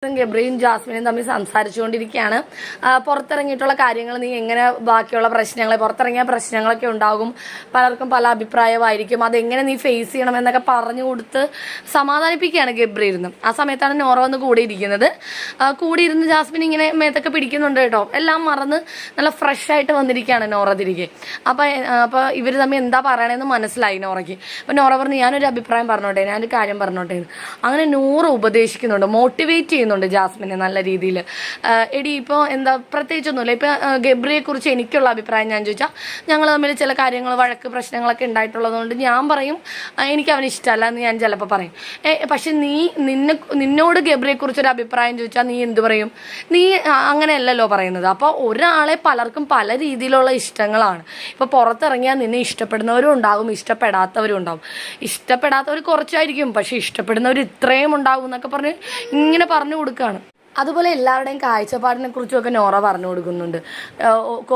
ഗബ്രിയും ജാസ്മിനും തമ്മിൽ സംസാരിച്ചുകൊണ്ടിരിക്കുകയാണ്. പുറത്തിറങ്ങിയിട്ടുള്ള കാര്യങ്ങൾ നീ എങ്ങനെ ബാക്കിയുള്ള പ്രശ്നങ്ങൾ പുറത്തിറങ്ങിയ പ്രശ്നങ്ങളൊക്കെ ഉണ്ടാകും, പലർക്കും പല അഭിപ്രായമായിരിക്കും, അതെങ്ങനെ നീ ഫേസ് ചെയ്യണം എന്നൊക്കെ പറഞ്ഞു കൊടുത്ത് സമാധാനിപ്പിക്കുകയാണ് ഗബ്രി ഇരുന്ന്. ആ സമയത്താണ് നോറ വന്ന് കൂടിയിരിക്കുന്നത്. കൂടിയിരുന്ന് ജാസ്മിൻ ഇങ്ങനെ മേത്തൊക്കെ പിടിക്കുന്നുണ്ട് കേട്ടോ. എല്ലാം മറന്ന് നല്ല ഫ്രഷ് ആയിട്ട് വന്നിരിക്കുകയാണ് നോറ തിരികെ. അപ്പോൾ ഇവർ തമ്മിൽ എന്താ പറയണമെന്ന് മനസ്സിലായി നോറയ്ക്ക്. അപ്പോൾ നോറ പറഞ്ഞു ഞാനൊരു അഭിപ്രായം പറഞ്ഞോട്ടെ, ഞാനൊരു കാര്യം പറഞ്ഞോട്ടെ. അങ്ങനെ നോറ ഉപദേശിക്കുന്നുണ്ട്, മോട്ടിവേറ്റ് ചെയ്യുന്നുണ്ട് ജാസ്മിനെ നല്ല രീതിയിൽ. എടി ഇപ്പോൾ എന്താ പ്രത്യേകിച്ചൊന്നുമില്ല. ഇപ്പം ഗബ്രിയെ കുറിച്ച് എനിക്കുള്ള അഭിപ്രായം ഞാൻ ചോദിച്ചാൽ, ഞങ്ങൾ തമ്മിൽ ചില കാര്യങ്ങൾ വഴക്ക് പ്രശ്നങ്ങളൊക്കെ ഉണ്ടായിട്ടുള്ളതുകൊണ്ട് ഞാൻ പറയും എനിക്ക് അവന് ഇഷ്ടമല്ല എന്ന് ഞാൻ ചിലപ്പോൾ പറയും. പക്ഷെ നിന്നോട് ഗബ്രിയെ കുറിച്ചൊരു അഭിപ്രായം ചോദിച്ചാൽ നീ എന്ത് പറയും? നീ അങ്ങനെയല്ലല്ലോ പറയുന്നത്. അപ്പോൾ ഒരാളെ പലർക്കും പല രീതിയിലുള്ള ഇഷ്ടങ്ങളാണ്. ഇപ്പോൾ പുറത്തിറങ്ങിയാൽ നിന്നെ ഇഷ്ടപ്പെടുന്നവരും ഉണ്ടാകും, ഇഷ്ടപ്പെടാത്തവരും ഉണ്ടാകും. ഇഷ്ടപ്പെടാത്തവർ കുറച്ചായിരിക്കും, പക്ഷെ ഇഷ്ടപ്പെടുന്നവർ ഇത്രയും ഉണ്ടാകും എന്നൊക്കെ പറഞ്ഞ് ഇങ്ങനെ പറഞ്ഞു കൊടുക്കുകയാണ്. അതുപോലെ എല്ലാവരുടെയും കാഴ്ചപ്പാടിനെ കുറിച്ചുമൊക്കെ നോറ പറഞ്ഞു കൊടുക്കുന്നുണ്ട്.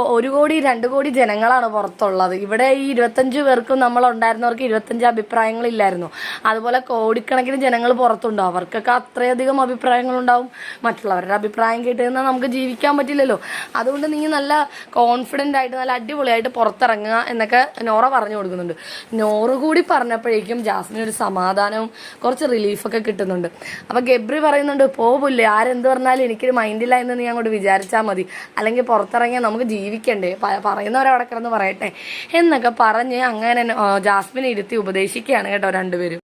1 കോടി 2 കോടി ജനങ്ങളാണ് പുറത്തുള്ളത്. ഇവിടെ ഈ 25 പേർക്കും നമ്മളുണ്ടായിരുന്നവർക്ക് 25 അഭിപ്രായങ്ങളില്ലായിരുന്നു. അതുപോലെ കോടിക്കണക്കിന് ജനങ്ങൾ പുറത്തുണ്ടോ, അവർക്കൊക്കെ അത്രയധികം അഭിപ്രായങ്ങളുണ്ടാവും. മറ്റുള്ളവരുടെ അഭിപ്രായം കേട്ട് കഴിഞ്ഞാൽ നമുക്ക് ജീവിക്കാൻ പറ്റില്ലല്ലോ. അതുകൊണ്ട് നീ നല്ല കോൺഫിഡൻ്റ് ആയിട്ട് നല്ല അടിപൊളിയായിട്ട് പുറത്തിറങ്ങുക എന്നൊക്കെ നോറ പറഞ്ഞു കൊടുക്കുന്നുണ്ട്. നോറ കൂടി പറഞ്ഞപ്പോഴേക്കും ജാസ്മിന് ഒരു സമാധാനവും കുറച്ച് റിലീഫൊക്കെ കിട്ടുന്നുണ്ട്. അപ്പോൾ ഗബ്രി പറയുന്നുണ്ട് പോവില്ലേ, ആരെന്ത് പറഞ്ഞാലും എനിക്കൊരു മൈൻഡില്ല എന്ന് നീ അങ്ങോട്ട് വിചാരിച്ചാൽ മതി, അല്ലെങ്കിൽ പുറത്തിറങ്ങിയാൽ നമുക്ക് ജീവിക്കണ്ടേ, പറയുന്നവരവിടെ കിടന്ന് പറയട്ടെ എന്നൊക്കെ പറഞ്ഞ് അങ്ങനെ ജാസ്മിനെ ഇരുത്തി ഉപദേശിക്കുകയാണ് കേട്ടോ രണ്ടുപേരും.